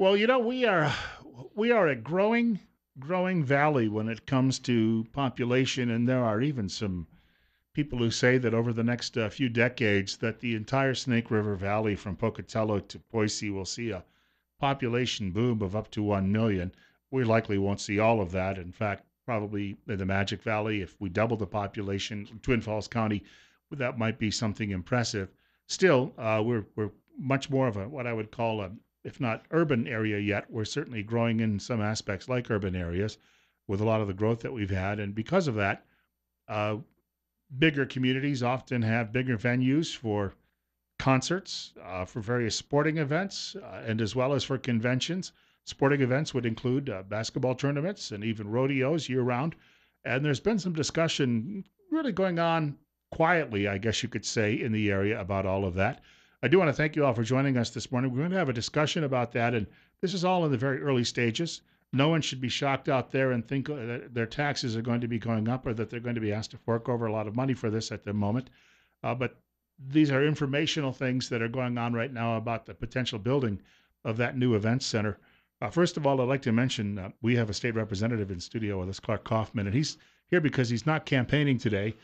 Well, we are a growing valley when it comes to population, and there are even some people who say that over the next few decades, that the entire Snake River Valley from Pocatello to Boise will see a population boom of up to 1 million. We likely won't see all of that. In fact, probably in the Magic Valley, if we double the population, Twin Falls County, that might be something impressive. Still, we're much more of a what I would call a, if not urban area yet. We're certainly growing in some aspects like urban areas with a lot of the growth that we've had, and because of that, uh, bigger communities often have bigger venues for concerts, for various sporting events, and as well as for conventions. Sporting events would include basketball tournaments and even rodeos year round. And there's been some discussion really going on quietly, I guess you could say, in the area about all of that. I do want to thank you all for joining us this morning. We're going to have a discussion about that, and this is all in the very early stages. No one should be shocked out there and think that their taxes are going to be going up or that they're going to be asked to fork over a lot of money for this at the moment. But these are informational things that are going on right now about the potential building of that new events center. First of all, I'd like to mention we have a state representative in studio with us, Clark Kaufman, and he's here because he's not campaigning today.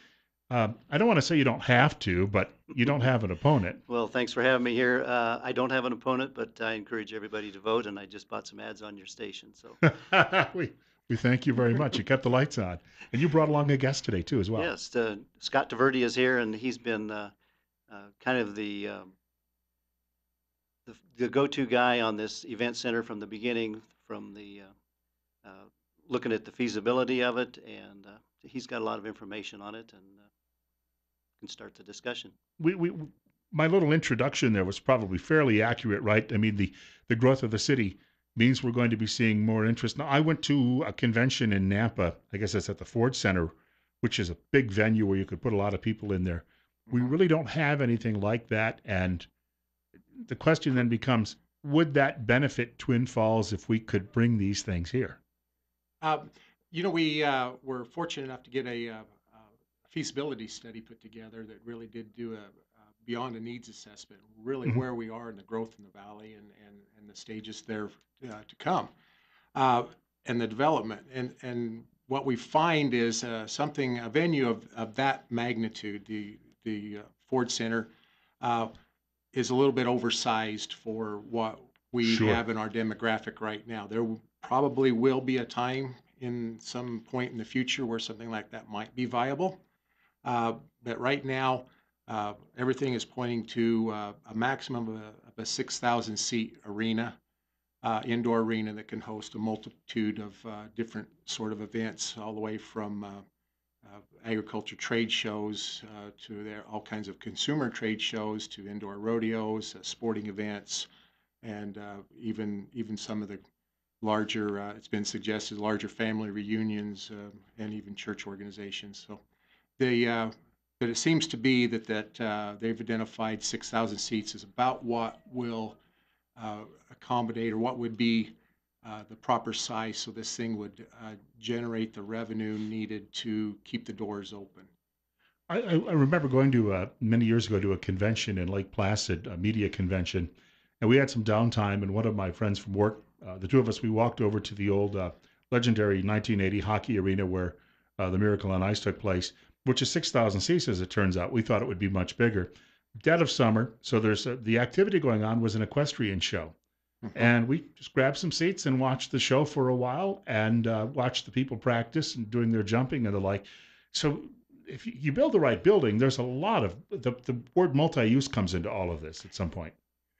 I don't want to say you don't have to, but you don't have an opponent. Well, thanks for having me here. I don't have an opponent, but I encourage everybody to vote, and I just bought some ads on your station. So, we we thank you very much. You kept the lights on, and you brought along a guest today too, as well. yes, Scott Diverty is here, and he's been kind of the go-to guy on this event center from the beginning, from the looking at the feasibility of it, and he's got a lot of information on it, and can start the discussion. We my little introduction there was probably fairly accurate, right? I mean, the growth of the city means we're going to be seeing more interest. Now, I went to a convention in Nampa. I guess that's at the Ford Center, which is a big venue where you could put a lot of people in there. We Mhm. really don't have anything like that, and the question then becomes: would that benefit Twin Falls if we could bring these things here? Um, we were fortunate enough to get a feasibility study put together that really did do a beyond a needs assessment, really Mhm. where we are in the growth in the valley and the stages there to come, uh, and the development. And what we find is a venue of that magnitude, the Ford Center, uh, is a little bit oversized for what we Sure. have in our demographic right now. Probably will be a time in some point in the future where something like that might be viable. But right now, everything is pointing to a maximum of a 6,000 seat arena, indoor arena that can host a multitude of different sort of events, all the way from agriculture trade shows to all kinds of consumer trade shows to indoor rodeos, sporting events, and even some of the larger, it's been suggested, larger family reunions and even church organizations. So they, but it seems to be that they've identified 6,000 seats as about what will accommodate or what would be the proper size so this thing would generate the revenue needed to keep the doors open. I remember going to many years ago to a convention in Lake Placid, a media convention, and we had some downtime. And one of my friends from work, the two of us, we walked over to the old legendary 1980 hockey arena where the Miracle on Ice took place, which is 6,000 seats as it turns out. We thought it would be much bigger. Dead of summer, so there's the activity going on was an equestrian show, Mhm. and we just grabbed some seats and watched the show for a while and watched the people practice and doing their jumping and the like. So if you build the right building, there's a lot of the word multi-use comes into all of this at some point.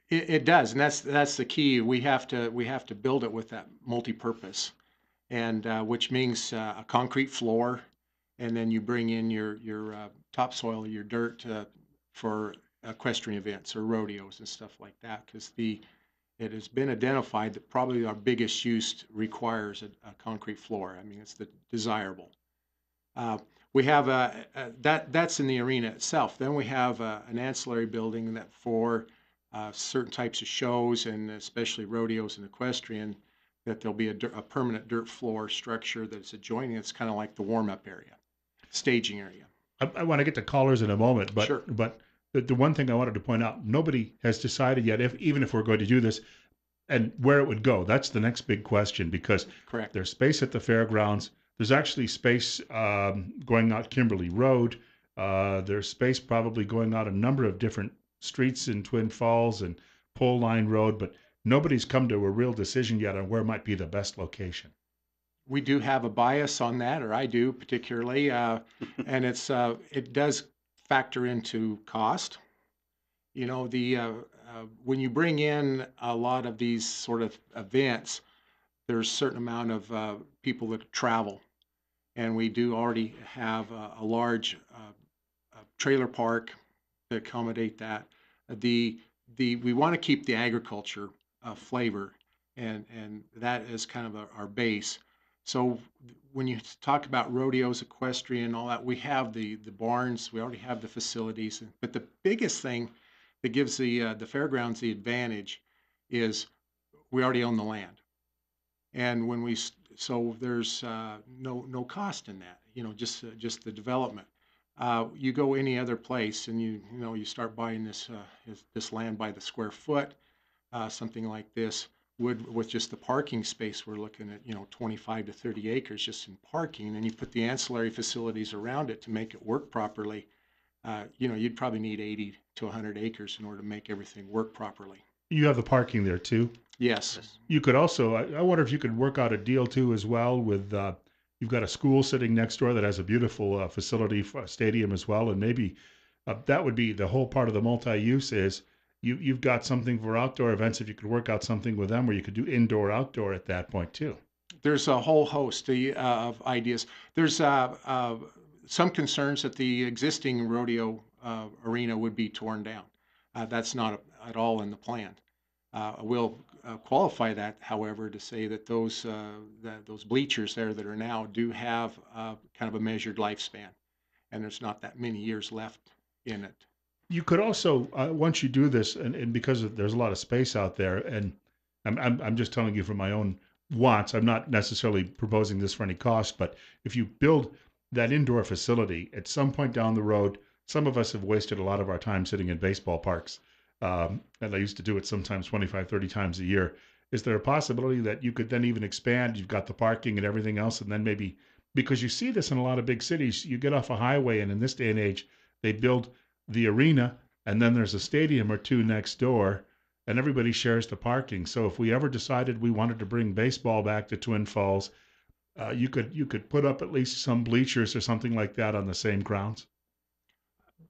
It does, and that's the key. We have to build it with that multi-purpose, and which means a concrete floor, and then you bring in your topsoil, your dirt for equestrian events or rodeos and stuff like that. Because the it has been identified that probably our biggest use requires a concrete floor. I mean, it's the desirable. Uh, we have that's in the arena itself. Then we have an ancillary building that for certain types of shows and especially rodeos and equestrian, that there'll be a permanent dirt floor structure that's adjoining. It's kind of like the warm up area, staging area. I want to get to callers in a moment, but Sure. the one thing I wanted to point out, nobody has decided yet, if even if we're going to do this, And where it would go, that's the next big question, because Correct. there's space at the fairgrounds. There's actually space going out Kimberly Road. There's space probably going out a number of different streets in Twin Falls and Pole Line Road, but nobody's come to a real decision yet on where might be the best location. We do have a bias on that, or I do particularly, and it does factor into cost. You know, when you bring in a lot of these sort of events, there's a certain amount of people that travel, and we do already have a large trailer park to accommodate that. The we want to keep the agriculture flavor, and that is kind of our base. So when you talk about rodeos, equestrian, all that, we have the barns, we already have the facilities, but the biggest thing that gives the fairgrounds the advantage is we already own the land. And so there's no cost in that, you know, just the development. You go any other place and you start buying this land by the square foot, something like this would, with just the parking space, we're looking at, 25 to 30 acres just in parking, and you put the ancillary facilities around it to make it work properly. You'd probably need 80 to 100 acres in order to make everything work properly. You have the parking there too. Yes. Yes. You could also, I wonder if you could work out a deal too as well with, you've got a school sitting next door that has a beautiful facility, stadium as well, and maybe that would be the whole part of the multi-use is you've got something for outdoor events. If you could work out something with them where you could do indoor, outdoor at that point too. There's a whole host of ideas. There's some concerns that the existing rodeo arena would be torn down. That's not at all in the plan. We'll qualify that, however, to say that those bleachers there that are now do have kind of a measured lifespan, and there's not that many years left in it. You could also, once you do this, and because there's a lot of space out there, and I'm just telling you from my own wants, I'm not necessarily proposing this for any cost, but if you build that indoor facility at some point down the road, some of us have wasted a lot of our time sitting in baseball parks. And I used to do it sometimes 25, 30 times a year. Is there a possibility that you could then even expand? You've got the parking and everything else, and then maybe, because you see this in a lot of big cities, you get off a highway, and in this day and age, they build the arena, and then there's a stadium or two next door, and everybody shares the parking. So if we ever decided we wanted to bring baseball back to Twin Falls, you could put up at least some bleachers or something like that on the same grounds.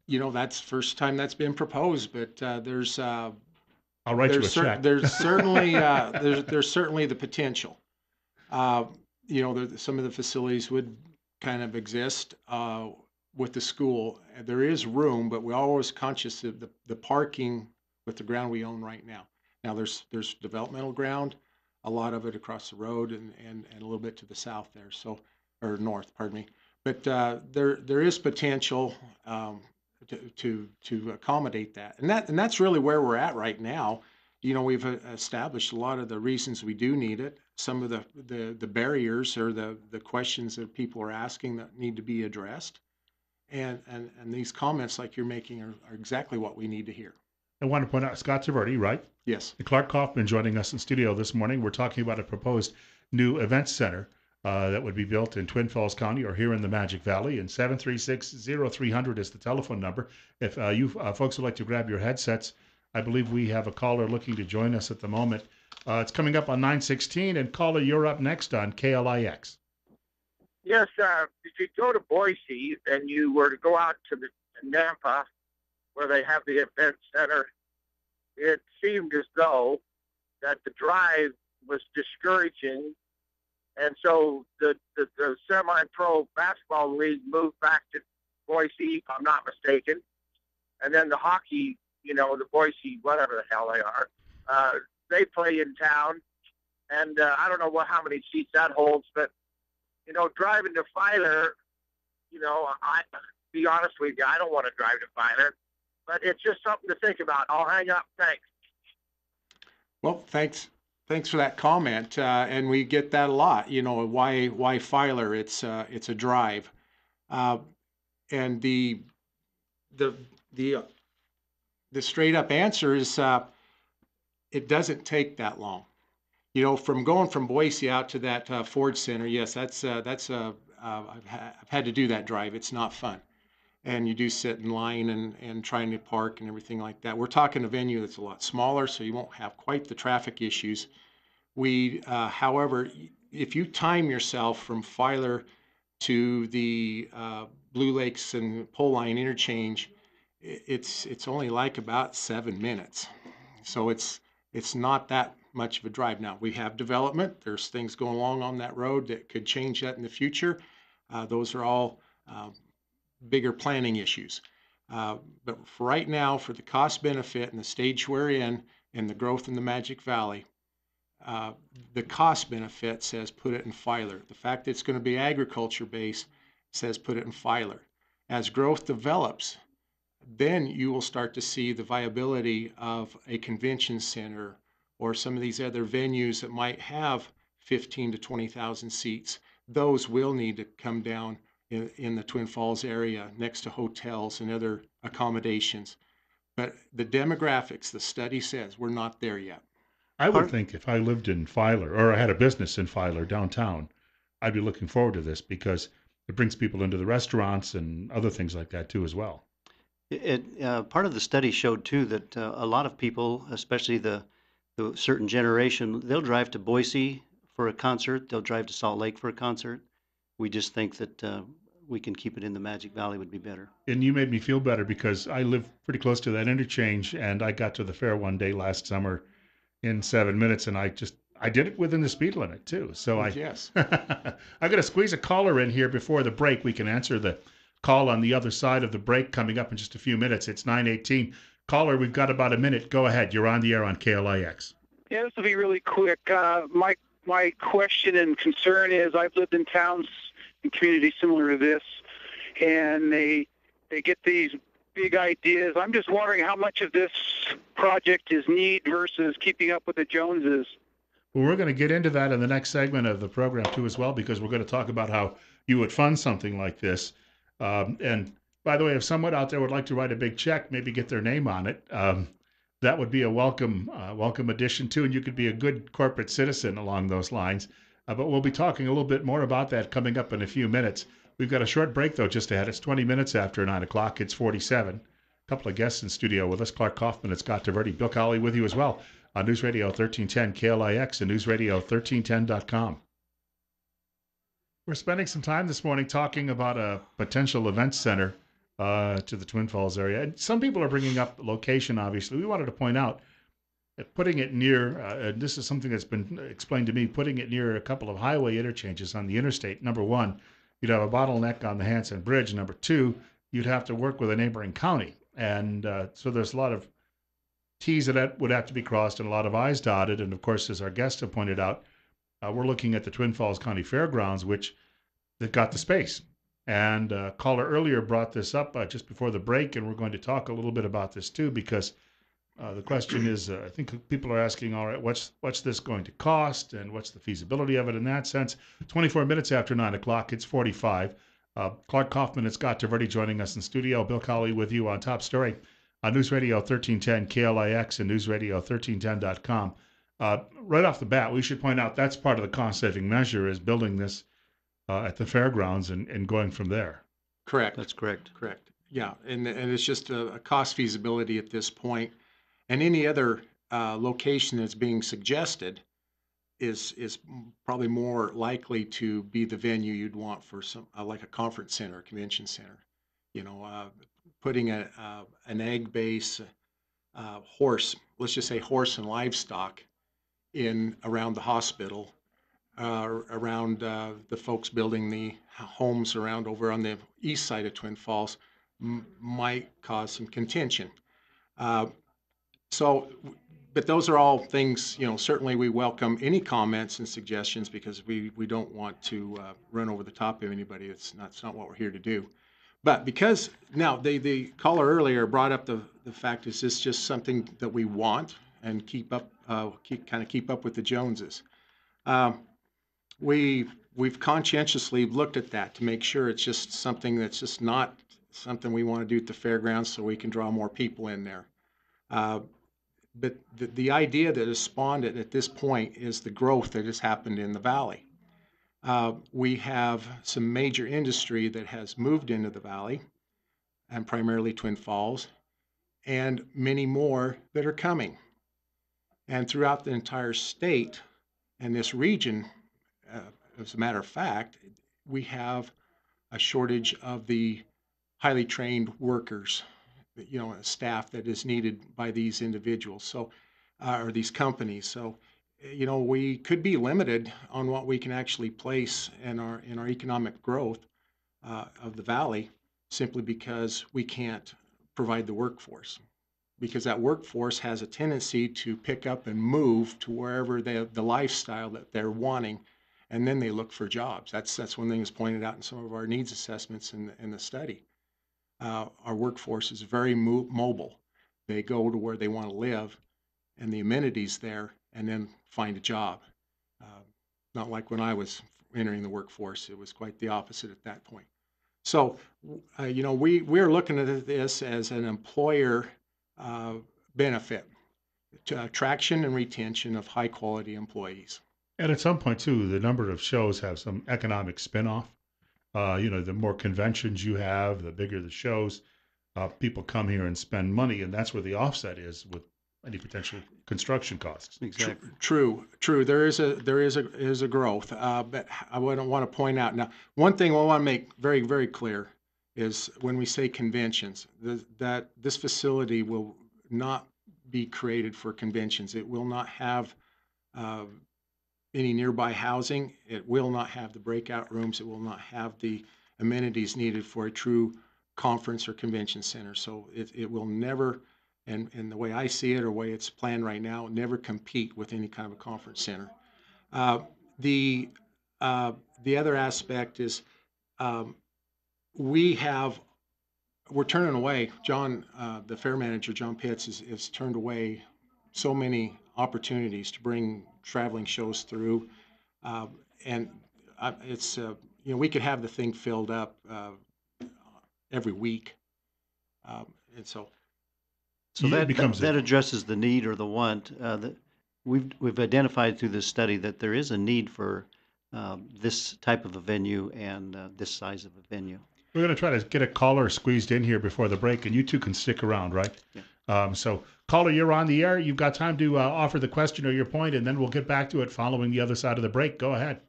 That's the first time that's been proposed, but I'll write you a check. there's certainly there's certainly the potential. Some of the facilities would kind of exist with the school. There is room, but we're always conscious of the parking with the ground we own right now. Now there's developmental ground, a lot of it across the road and a little bit to the south there, or north, pardon me. But there is potential to accommodate that, and that's really where we're at right now. We've established a lot of the reasons we do need it. Some of the barriers or the questions that people are asking that need to be addressed, and these comments like you're making are exactly what we need to hear. I want to point out Scott Civerti, right? Yes. And Clark Kaufman joining us in studio this morning. We're talking about a proposed new event center that would be built in Twin Falls County or here in the Magic Valley. And 736-0300 is the telephone number. If you folks would like to grab your headsets, I believe we have a caller looking to join us at the moment. It's coming up on 916, and caller, you're up next on KLIX. Yes, if you go to Boise and you were to go out to the Nampa, where they have the event center, it seemed as though that the drive was discouraging, and so the semi-pro basketball league moved back to Boise, if I'm not mistaken, and then the hockey, the Boise, whatever the hell they are, they play in town, and I don't know how many seats that holds, but driving to Filer, I be honest with you, I don't want to drive to Filer. But it's just something to think about. I'll hang up. Thanks. Well, thanks for that comment, and we get that a lot. Why Filer? It's a drive, and the straight up answer is it doesn't take that long. You know, from going from Boise out to that Ford Center, yes, I've had to do that drive. It's not fun. And you do sit in line and trying to park and everything like that. We're talking a venue that's a lot smaller, so you won't have quite the traffic issues. However, if you time yourself from Filer to the Blue Lakes and Pole Line interchange, it's only like about 7 minutes. So it's not that much of a drive. Now we have development. There's things going along on that road that could change that in the future. Those are all bigger planning issues. But for right now, for the cost benefit and the stage we're in and the growth in the Magic Valley, the cost benefit says put it in Filer. The fact that it's going to be agriculture based says put it in Filer. As growth develops, then you will start to see the viability of a convention center or some of these other venues that might have 15 to 20,000 seats. Those will need to come down in the Twin Falls area next to hotels and other accommodations. But the demographics, the study says we're not there yet. I would think if I lived in Filer or I had a business in Filer downtown, I'd be looking forward to this because it brings people into the restaurants and other things like that too as well. Part of the study showed too that a lot of people, especially the certain generation, they'll drive to Boise for a concert, they'll drive to Salt Lake for a concert. We just think that we can keep it in the Magic Valley would be better. And you made me feel better because I live pretty close to that interchange and I got to the fair one day last summer in 7 minutes and I did it within the speed limit too. So Yes. I'm going to squeeze a caller in here before the break. We can answer the call on the other side of the break coming up in just a few minutes. It's 9:18. Caller, we've got about a minute. Go ahead. You're on the air on KLIX. Yeah, this will be really quick. My question and concern is I've lived in towns and communities similar to this, and they get these big ideas. I'm just wondering how much of this project is need versus keeping up with the Joneses. Well, we're going to get into that in the next segment of the program too as well, because we're going to talk about how you would fund something like this. And by the way, if someone out there would like to write a big check, maybe get their name on it, that would be a welcome addition too, and you could be a good corporate citizen along those lines. But we'll be talking a little bit more about that coming up in a few minutes. We've got a short break though just ahead. It's 20 minutes after 9 o'clock. It's 47. A couple of guests in studio with us: Clark Kaufman and Scott Taverdi. Bill Colley with you as well on News Radio 1310 KLIX and newsradio1310.com. We're spending some time this morning talking about a potential event center to the Twin Falls area. And some people are bringing up the location, obviously. We wanted to point out that putting it near, and this is something that's been explained to me, putting it near a couple of highway interchanges on the interstate. Number one, you'd have a bottleneck on the Hanson Bridge. Number two, you'd have to work with a neighboring county. And so there's a lot of T's that would have to be crossed and a lot of I's dotted. And of course, as our guests have pointed out, we're looking at the Twin Falls County Fairgrounds, which they've got the space. And a caller earlier brought this up just before the break, and we're going to talk a little bit about this too, because the question is, I think people are asking, all right, what's this going to cost, and what's the feasibility of it in that sense? 24 minutes after 9 o'clock, it's 45. Clark Kaufman and Scott Taverdi joining us in studio. Bill Colley with you on Top Story on News Radio 1310 KLIX and newsradio1310.com. Right off the bat, we should point out that's part of the cost-saving measure is building this at the fairgrounds and going from there. Correct. That's correct. Correct. Yeah, and it's just a cost feasibility at this point. And any other location that's being suggested is probably more likely to be the venue you'd want for some like a conference center, a convention center. You know, putting an egg base horse, let's just say horse and livestock, in around the hospital, around the folks building the homes around over on the east side of Twin Falls might cause some contention. But those are all things, you know, certainly we welcome any comments and suggestions because we don't want to run over the top of anybody. It's not what we're here to do. But because now the caller earlier brought up the fact, is this just something that we want and keep up with the Joneses? We've conscientiously looked at that to make sure it's just something that's just not something we want to do at the fairgrounds so we can draw more people in there. but the idea that has spawned it at this point is the growth that has happened in the valley. We have some major industry that has moved into the valley, and primarily Twin Falls, and many more that are coming. And throughout the entire state and this region, as a matter of fact, we have a shortage of the highly trained workers, staff that is needed by these individuals, so or these companies. So, we could be limited on what we can actually place in our economic growth of the valley, simply because we can't provide the workforce. Because that workforce has a tendency to pick up and move to wherever the lifestyle that they're wanting, and then they look for jobs. That's one thing that's pointed out in some of our needs assessments in the study. Our workforce is very mobile. They go to where they want to live and the amenities there, and then find a job. Not like when I was entering the workforce, it was quite the opposite at that point. So, we're looking at this as an employer benefit to attraction and retention of high quality employees. And at some point too, the number of shows have some economic spin-off. The more conventions you have, the bigger the shows. People come here and spend money, and that's where the offset is with any potential construction costs. Exactly. True. There is a growth, but I would want to point out now. One thing I want to make very, very clear is when we say conventions, that this facility will not be created for conventions. It will not have any nearby housing. It will not have the breakout rooms. It will not have the amenities needed for a true conference or convention center. So it will never, and the way I see it or the way it's planned right now, never compete with any kind of a conference center. The other aspect is we're turning away, John, the fair manager, John Pitts, has turned away so many opportunities to bring traveling shows through. And it's, we could have the thing filled up every week. And so that becomes that addresses the need or the want. That we've identified through this study that there is a need for this type of a venue and this size of a venue. We're going to try to get a caller squeezed in here before the break, and you two can stick around, right? Yeah. So, caller, you're on the air. You've got time to offer the question or your point, and then we'll get back to it following the other side of the break. Go ahead.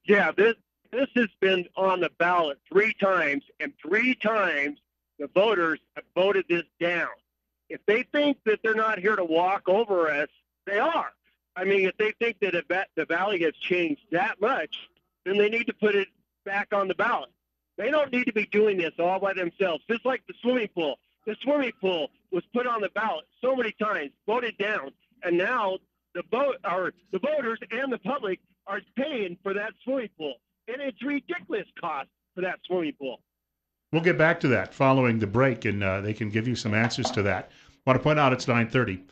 Yeah, this has been on the ballot 3 times, and 3 times the voters have voted this down. If they think that they're not here to walk over us, they are. I mean, if they think that the valley has changed that much, then they need to put it back on the ballot. They don't need to be doing this all by themselves. Just like the swimming pool. The swimming pool was put on the ballot so many times, voted down, and now the voters and the public are paying for that swimming pool. And it's ridiculous cost for that swimming pool. We'll get back to that following the break, and they can give you some answers to that. I want to point out it's 9:30.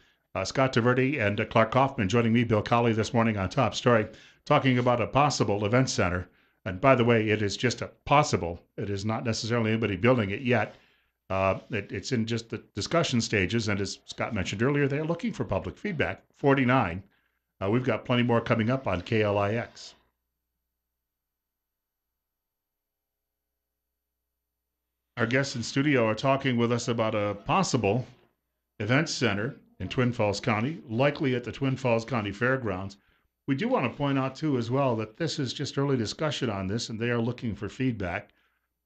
Scott Taverdi and Clark Kaufman joining me, Bill Colley, this morning on Top Story, talking about a possible event center. And by the way, it is just a possible. It is not necessarily anybody building it yet. It's in just the discussion stages. And as Scott mentioned earlier, they're looking for public feedback. 49. We've got plenty more coming up on KLIX. Our guests in studio are talking with us about a possible event center in Twin Falls County, likely at the Twin Falls County Fairgrounds. We do want to point out, too, as well, that this is just early discussion on this, and they are looking for feedback.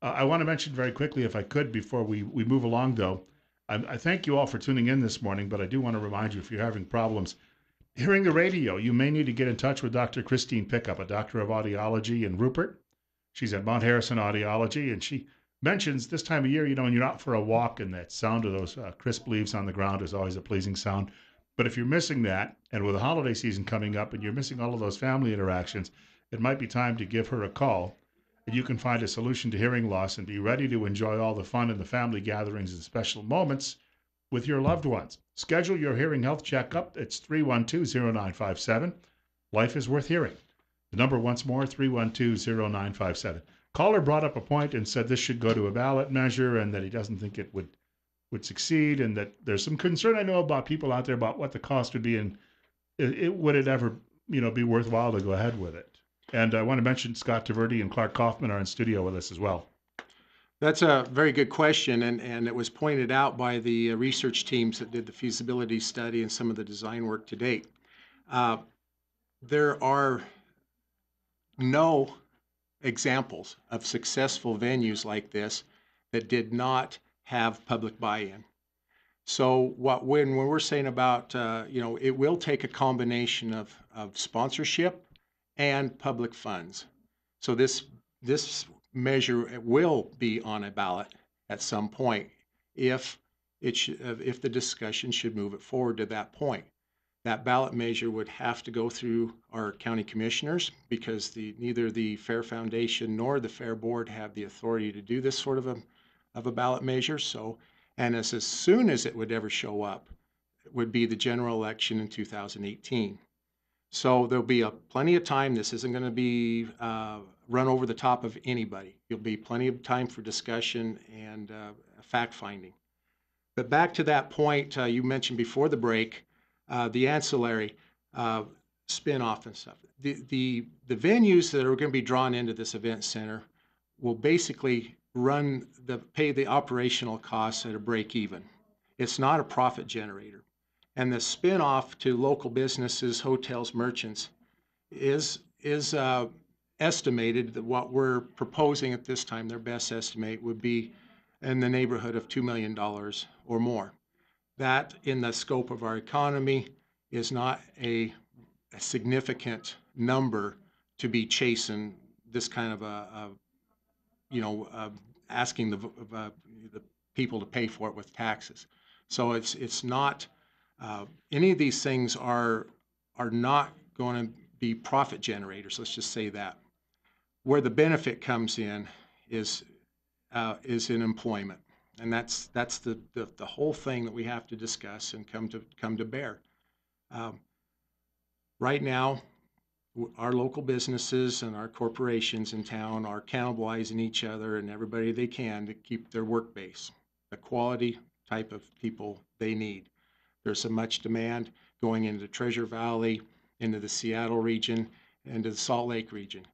I want to mention very quickly, if I could, before we move along, though, I thank you all for tuning in this morning, but I do want to remind you, if you're having problems hearing the radio, you may need to get in touch with Dr. Christine Pickup, a doctor of audiology in Rupert. She's at Mount Harrison Audiology, and she mentions this time of year, when you're out for a walk and that sound of those crisp leaves on the ground is always a pleasing sound. But if you're missing that, and with the holiday season coming up and you're missing all of those family interactions, it might be time to give her a call, and you can find a solution to hearing loss and be ready to enjoy all the fun and the family gatherings and special moments with your loved ones. Schedule your hearing health checkup. It's 312-0957. Life is worth hearing. The number once more, 312-0957. Caller brought up a point and said this should go to a ballot measure and that he doesn't think it would would succeed, and that there's some concern I know about people out there about what the cost would be, and would it ever, be worthwhile to go ahead with it. And I want to mention Scott Taverdi and Clark Kaufman are in studio with us as well. That's a very good question, and it was pointed out by the research teams that did the feasibility study and some of the design work to date. There are no examples of successful venues like this that did not have public buy-in. So when we're saying about, it will take a combination of sponsorship and public funds. So this measure will be on a ballot at some point if the discussion should move it forward to that point. That ballot measure would have to go through our county commissioners because neither the Fair Foundation nor the Fair Board have the authority to do this sort of a ballot measure. So, and as soon as it would ever show up, it would be the general election in 2018. So there'll be plenty of time. This isn't going to be run over the top of anybody. There'll be plenty of time for discussion and fact finding. But back to that point you mentioned before the break, the ancillary spin-off and stuff. The venues that are going to be drawn into this event center will basically pay the operational costs at a break even. It's not a profit generator. And the spin-off to local businesses, hotels, merchants is estimated that what we're proposing at this time, their best estimate would be in the neighborhood of $2 million or more. That, in the scope of our economy, is not a significant number to be chasing this kind of asking the people to pay for it with taxes. So it's not any of these things are not going to be profit generators. Let's just say that. Where the benefit comes in is in employment. And that's the whole thing that we have to discuss and come to bear. Right now, our local businesses and our corporations in town are cannibalizing each other and everybody they can to keep their work base, the quality type of people they need. There's so much demand going into Treasure Valley, into the Seattle region, into the Salt Lake region.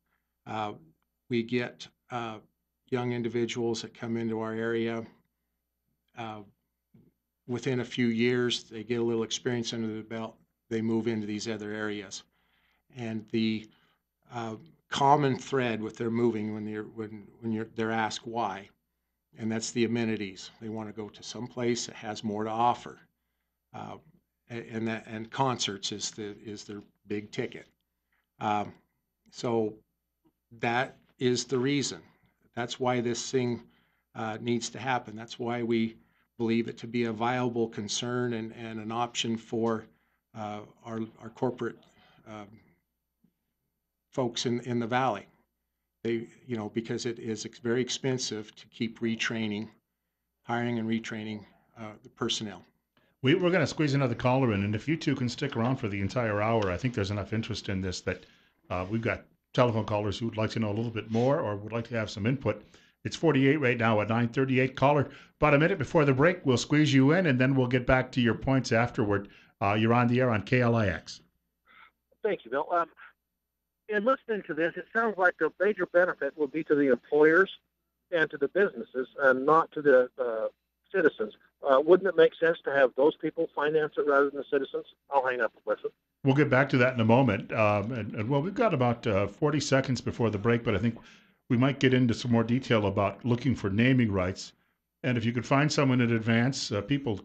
We get young individuals that come into our area. Within a few years, they get a little experience under the belt. They move into these other areas. And the common thread with their moving when they're asked why, and that's the amenities. They want to go to some place that has more to offer. And concerts is their big ticket. So that is the reason. That's why this thing needs to happen. That's why we believe it to be a viable concern and an option for our corporate folks in the valley. Because it is very expensive to keep hiring and retraining the personnel. We're going to squeeze another caller in, and if you two can stick around for the entire hour, I think there's enough interest in this that we've got telephone callers who would like to know a little bit more or would like to have some input. It's 48 right now at 9:38. Caller, about a minute before the break, we'll squeeze you in, and then we'll get back to your points afterward. You're on the air on KLIX. Thank you, Bill. In listening to this, it sounds like the major benefit will be to the employers and to the businesses and not to the citizens. Wouldn't it make sense to have those people finance it rather than the citizens? I'll hang up and listen. We'll get back to that in a moment. Well, we've got about 40 seconds before the break, but I think we might get into some more detail about looking for naming rights. And if you could find someone in advance,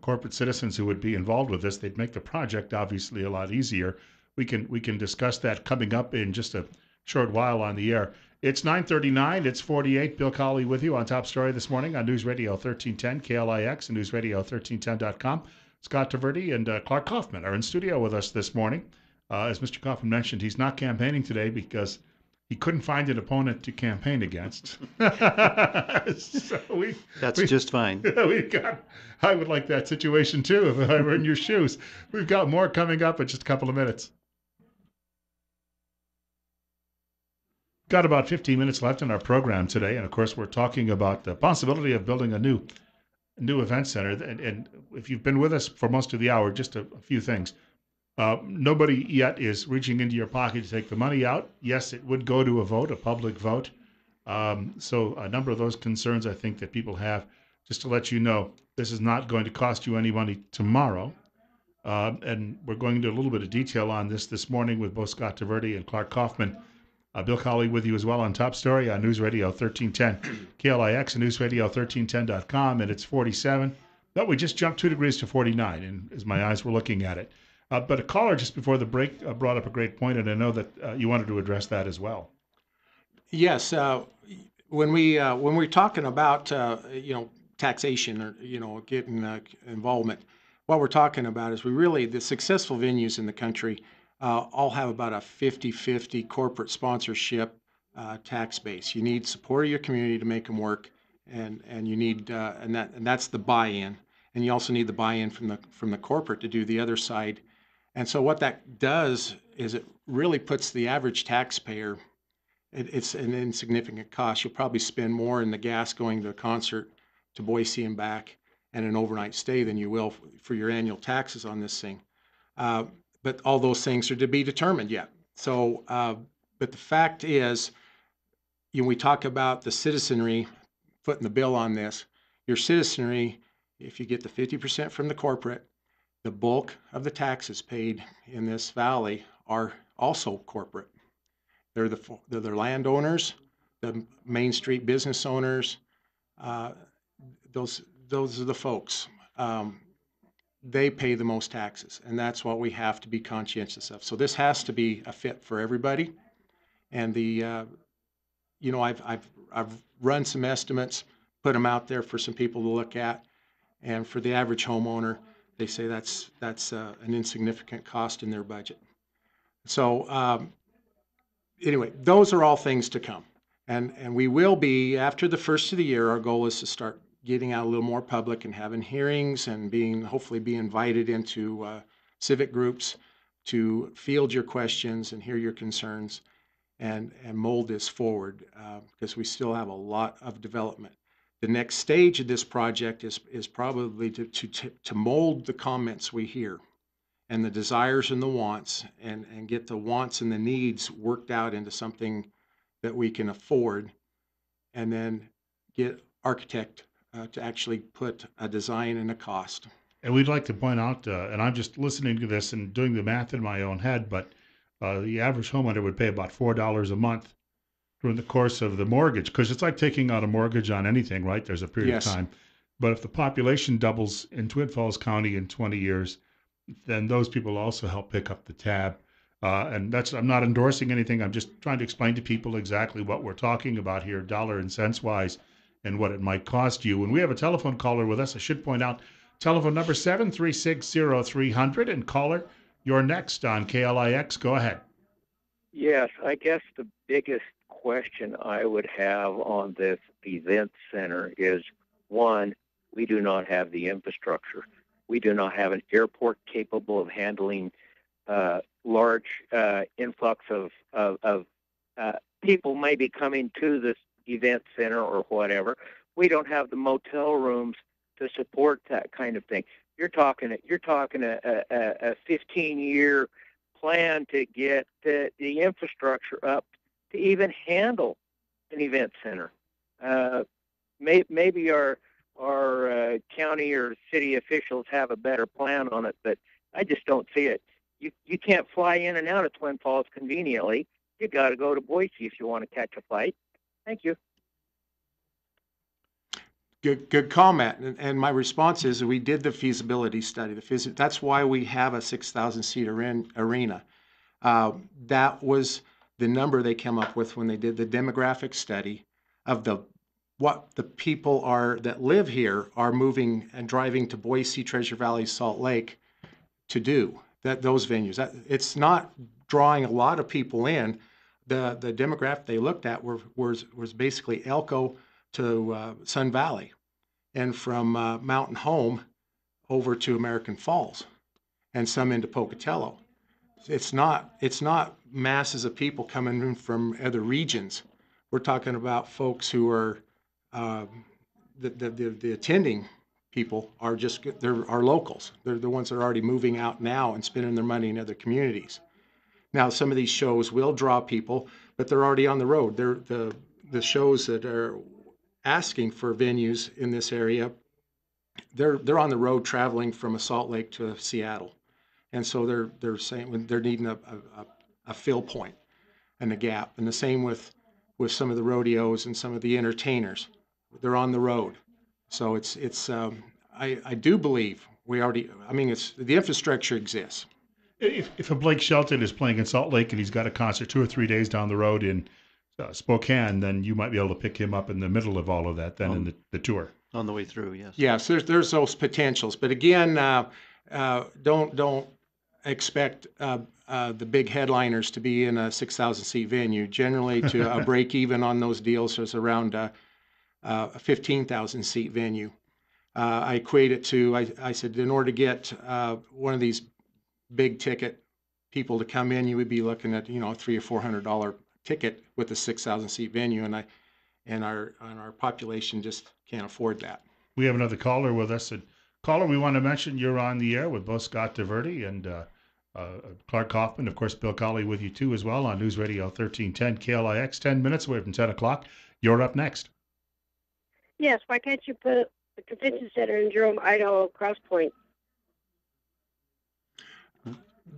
corporate citizens who would be involved with this, they'd make the project obviously a lot easier. We can discuss that coming up in just a short while on the air. It's 9:39. It's 48. Bill Colley with you on Top Story this morning on News Radio 1310, KLIX, and NewsRadio1310.com. Scott Taverdi and Clark Kaufman are in studio with us this morning. As Mr. Kaufman mentioned, he's not campaigning today because he couldn't find an opponent to campaign against. That's just fine. I would like that situation too if I were in your shoes. We've got more coming up in just a couple of minutes. Got about 15 minutes left in our program today, and of course we're talking about the possibility of building a new new event center, and if you've been with us for most of the hour, just a few things. Nobody yet is reaching into your pocket to take the money out. Yes, it would go to a vote, a public vote. So a number of those concerns I think that people have, just to let you know, this is not going to cost you any money tomorrow. And we're going into a little bit of detail on this morning with both Scott Taverdi and Clark Kaufman. Bill Colley with you as well on Top Story on News Radio 1310, KLIX and newsradio1310.com, and it's 47. But we just jumped 2 degrees to 49, and as my eyes were looking at it. But a caller just before the break brought up a great point, and I know that you wanted to address that as well. Yes, when we're talking about taxation or getting involvement, what we're talking about is the successful venues in the country all have about a 50-50 corporate sponsorship tax base. You need support of your community to make them work, and you need and that's the buy-in, and you also need the buy-in from the corporate to do the other side. And so what that does is it really puts the average taxpayer. It's an insignificant cost. You'll probably spend more in the gas going to a concert to Boise and back and an overnight stay than you will for your annual taxes on this thing. But all those things are to be determined yet. So, but the fact is, we talk about the citizenry footing the bill on this. Your citizenry, if you get the 50% from the corporate, the bulk of the taxes paid in this valley are also corporate. They're the landowners, the Main Street business owners. Those are the folks. They pay the most taxes, and that's what we have to be conscientious of. So this has to be a fit for everybody. And I've run some estimates, put them out there for some people to look at, and for the average homeowner, they say that's an insignificant cost in their budget. So anyway, those are all things to come. And we will be, after the first of the year, our goal is to start getting out a little more public and having hearings and hopefully be invited into civic groups to field your questions and hear your concerns and mold this forward because we still have a lot of development. The next stage of this project is probably to mold the comments we hear and the desires and the wants and get the wants and the needs worked out into something that we can afford, and then get architect to actually put a design and a cost. And we'd like to point out, and I'm just listening to this and doing the math in my own head, but the average homeowner would pay about $4 a month during the course of the mortgage, because it's like taking out a mortgage on anything, right? There's a period of time. But if the population doubles in Twin Falls County in 20 years, then those people also help pick up the tab. And I'm not endorsing anything. I'm just trying to explain to people exactly what we're talking about here, dollar and cents wise, and what it might cost you. And we have a telephone caller with us. I should point out, telephone number 7360300. And caller, you're next on KLIX. Go ahead. Yes, I guess the biggest question I would have on this event center is, one, we do not have the infrastructure. We do not have an airport capable of handling large influx of people maybe coming to this event center or whatever. We don't have the motel rooms to support that kind of thing. You're talking a 15-year plan to get the infrastructure up to even handle an event center. Maybe our county or city officials have a better plan on it, but I just don't see it. You can't fly in and out of Twin Falls conveniently. You got to go to Boise if you want to catch a flight. Thank you. Good comment. And my response is we did the feasibility study. That's why we have a 6,000-seat arena. That was the number they came up with when they did the demographic study of what the people that live here are moving and driving to Boise, Treasure Valley, Salt Lake to do. Those venues. It's not drawing a lot of people in. The demographic they looked at was basically Elko to Sun Valley, and from Mountain Home over to American Falls, and some into Pocatello. It's not masses of people coming in from other regions. We're talking about folks who are the attending people are they're our locals. They're the ones that are already moving out now and spending their money in other communities. Now, some of these shows will draw people, but they're already on the road. They're the shows that are asking for venues in this area. They're on the road traveling from a Salt Lake to Seattle, and so they're saying when they're needing a fill point and a gap. And the same with some of the rodeos and some of the entertainers. They're on the road. So I do believe it's the infrastructure exists. If a Blake Shelton is playing in Salt Lake and he's got a concert 2 or 3 days down the road in Spokane, then you might be able to pick him up in the middle of all of that then in the tour. On the way through, yes. Yes, there's those potentials. But again, don't expect the big headliners to be in a 6,000 seat venue. Generally, to break even on those deals is around a 15,000 seat venue. I equate it to, I said, in order to get one of these big ticket people to come in, you would be looking at, $300 or $400 ticket with a 6,000 seat venue, and our population just can't afford that. We have another caller with us. And caller, we want to mention you're on the air with both Scott DeVerde and Clark Kaufman. Of course, Bill Colley with you too as well on News Radio 1310 KLIX. 10 minutes away from 10 o'clock. You're up next. Yes, why can't you put the convention center in Jerome, Idaho, Cross Point?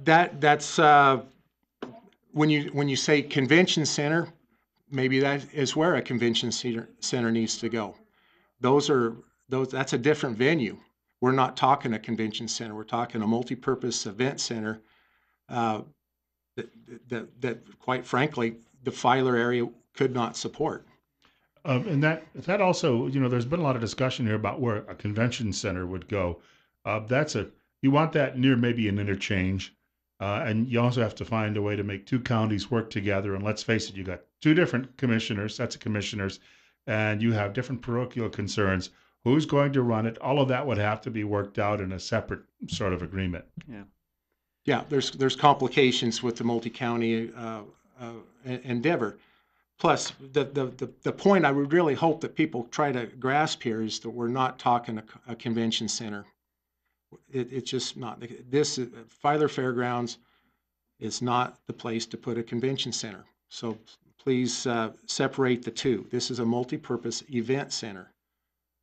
That's when you say convention center, maybe that is where a convention center needs to go. That's a different venue. We're not talking a convention center. We're talking a multi-purpose event center that quite frankly, the Filer area could not support. And that also, there's been a lot of discussion here about where a convention center would go. You want that near maybe an interchange, and you also have to find a way to make two counties work together. And let's face it, you got two different sets of commissioners, and you have different parochial concerns. Who's going to run it? All of that would have to be worked out in a separate sort of agreement. Yeah. There's complications with the multi-county endeavor. Plus, the point I would really hope that people try to grasp here is that we're not talking a convention center. It's just not. This Filer Fairgrounds is not the place to put a convention center. So please separate the two. This is a multi-purpose event center,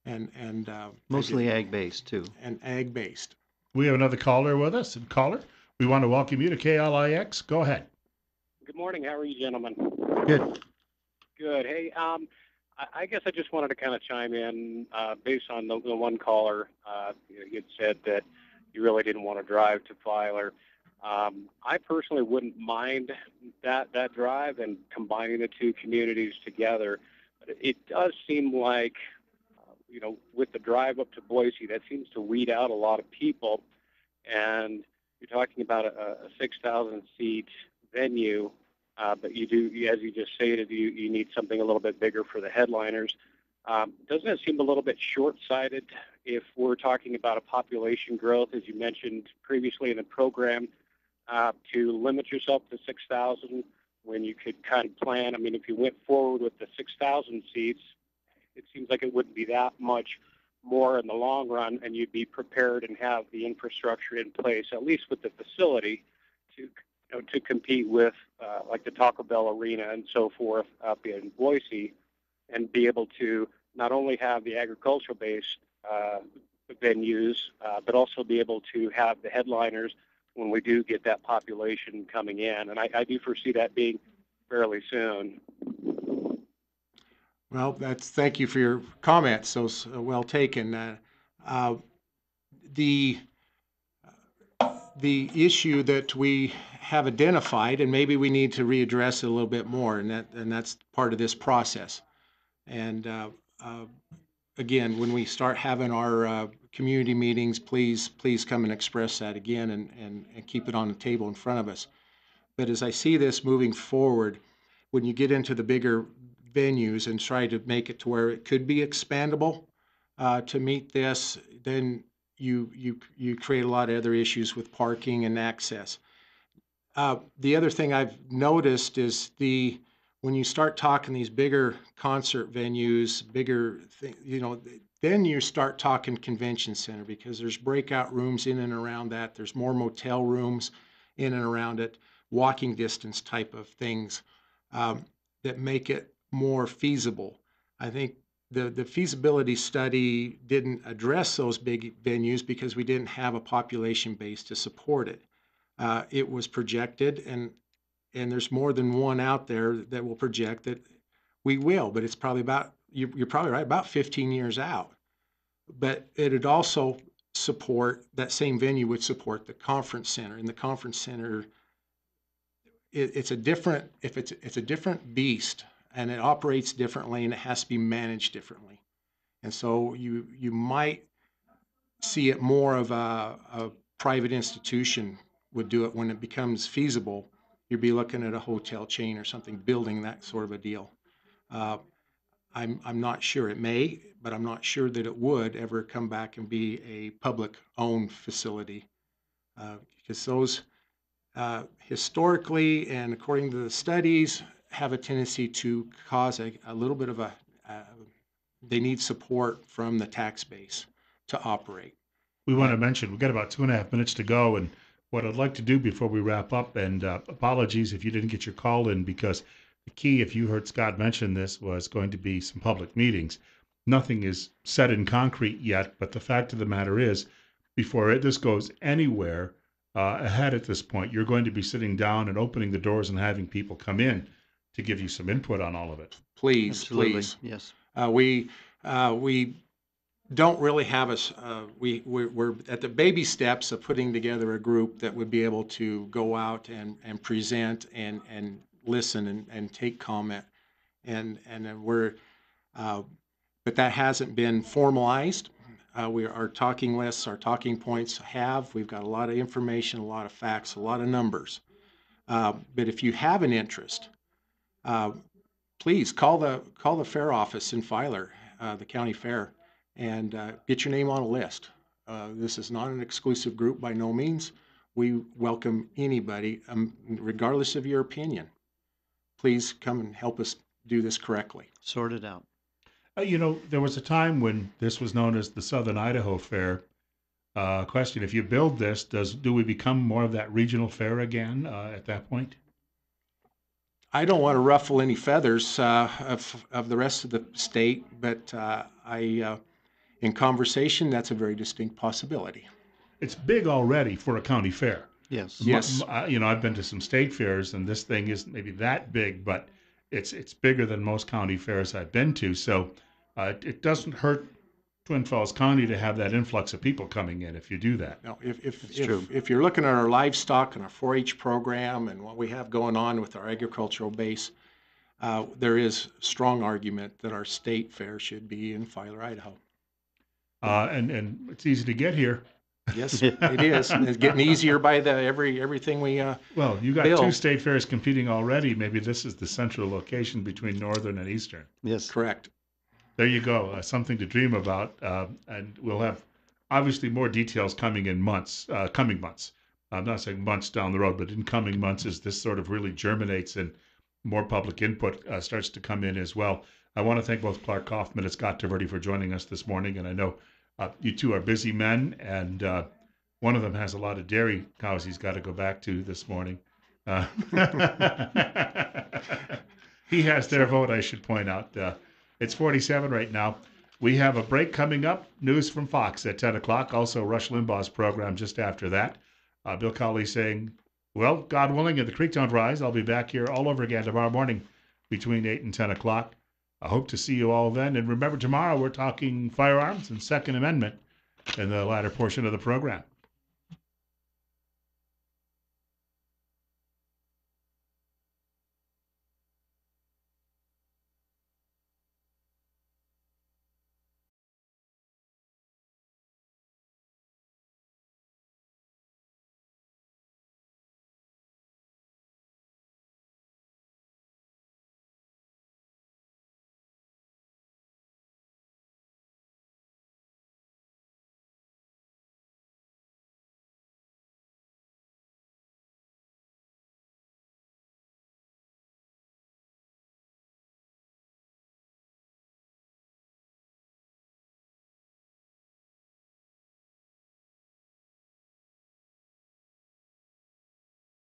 and mostly ag-based too. And ag-based. We have another caller with us. And caller, we want to welcome you to KLIX. Go ahead. Good morning. How are you, gentlemen? Good. Good. Hey, I guess I just wanted to kind of chime in based on the one caller. You had said that you really didn't want to drive to Filer. I personally wouldn't mind that drive and combining the two communities together. But it does seem like, with the drive up to Boise, that seems to weed out a lot of people. And you're talking about a 6,000 seat venue. But you do, as you just stated, you need something a little bit bigger for the headliners. Doesn't it seem a little bit short-sighted if we're talking about a population growth, as you mentioned previously in the program, to limit yourself to 6,000 when you could kind of plan? I mean, if you went forward with the 6,000 seats, it seems like it wouldn't be that much more in the long run, and you'd be prepared and have the infrastructure in place, at least with the facility, to compete with like the Taco Bell Arena and so forth up in Boise, and be able to not only have the agricultural-based venues, but also be able to have the headliners when we do get that population coming in. And I do foresee that being fairly soon. Well, thank you for your comments. So well taken. The issue that we have identified, and maybe we need to readdress it a little bit more, and that's part of this process. And again, when we start having our community meetings, please come and express that again, and keep it on the table in front of us. But as I see this moving forward, when you get into the bigger venues and try to make it to where it could be expandable to meet this, then you create a lot of other issues with parking and access. The other thing I've noticed is when you start talking these bigger concert venues, Then you start talking convention center because there's breakout rooms in and around that. There's more motel rooms in and around it, walking distance type of things that make it more feasible. I think the feasibility study didn't address those big venues because we didn't have a population base to support it. It was projected, and there's more than one out there that will project that we will, but it's probably about, you're probably right, about 15 years out. But it'd also support, that same venue would support the conference center, and the conference center, it's a different, it's a different beast, and it operates differently, and it has to be managed differently. And so you might see it more of a private institution would do it when it becomes feasible. You'd be looking at a hotel chain or something building that sort of a deal. I'm not sure. It may, but I'm not sure that it would ever come back and be a public-owned facility, because those historically and according to the studies have a tendency to cause a little bit of they need support from the tax base to operate. We want to mention, we've got about 2.5 minutes to go, and what I'd like to do before we wrap up, and apologies if you didn't get your call in, because the key, if you heard Scott mention this, was going to be some public meetings. Nothing is set in concrete yet, but the fact of the matter is, before this goes anywhere ahead at this point, you're going to be sitting down and opening the doors and having people come in to give you some input on all of it. Please, Absolutely. please. Yes. We don't really have we're at the baby steps of putting together a group that would be able to go out and present and listen and take comment, and we're but that hasn't been formalized. Our talking lists, our talking points we've got a lot of information, a lot of facts, a lot of numbers. But if you have an interest, please call the fair office in Filer, the county fair, and get your name on a list. This is not an exclusive group by no means. We welcome anybody, regardless of your opinion. Please come and help us do this correctly. Sort it out. There was a time when this was known as the Southern Idaho Fair. Question, if you build this, do we become more of that regional fair again at that point? I don't want to ruffle any feathers of the rest of the state, but in conversation, that's a very distinct possibility. It's big already for a county fair. Yes. Yes. I've been to some state fairs, and this thing isn't maybe that big, but it's bigger than most county fairs I've been to. So it doesn't hurt Twin Falls County to have that influx of people coming in if you do that. No, if you're looking at our livestock and our 4-H program and what we have going on with our agricultural base, there is strong argument that our state fair should be in Filer, Idaho. And it's easy to get here. Yes, it is. It's getting easier by everything we well, you got build. 2 state fairs competing already. Maybe this is the central location between northern and eastern. Yes. Correct. There you go. Something to dream about. And we'll have obviously more details coming in coming months. I'm not saying months down the road, but in coming months as this sort of really germinates and more public input starts to come in as well. I want to thank both Clark Kaufman and Scott Taverty for joining us this morning. And I know you two are busy men, and one of them has a lot of dairy cows he's got to go back to this morning. He has their vote, I should point out. It's 47 right now. We have a break coming up. News from Fox at 10 o'clock. Also, Rush Limbaugh's program just after that. Bill Cawley saying, well, God willing, if the creek don't rise, I'll be back here all over again tomorrow morning between 8 and 10 o'clock. I hope to see you all then. And remember, tomorrow we're talking firearms and Second Amendment in the latter portion of the program.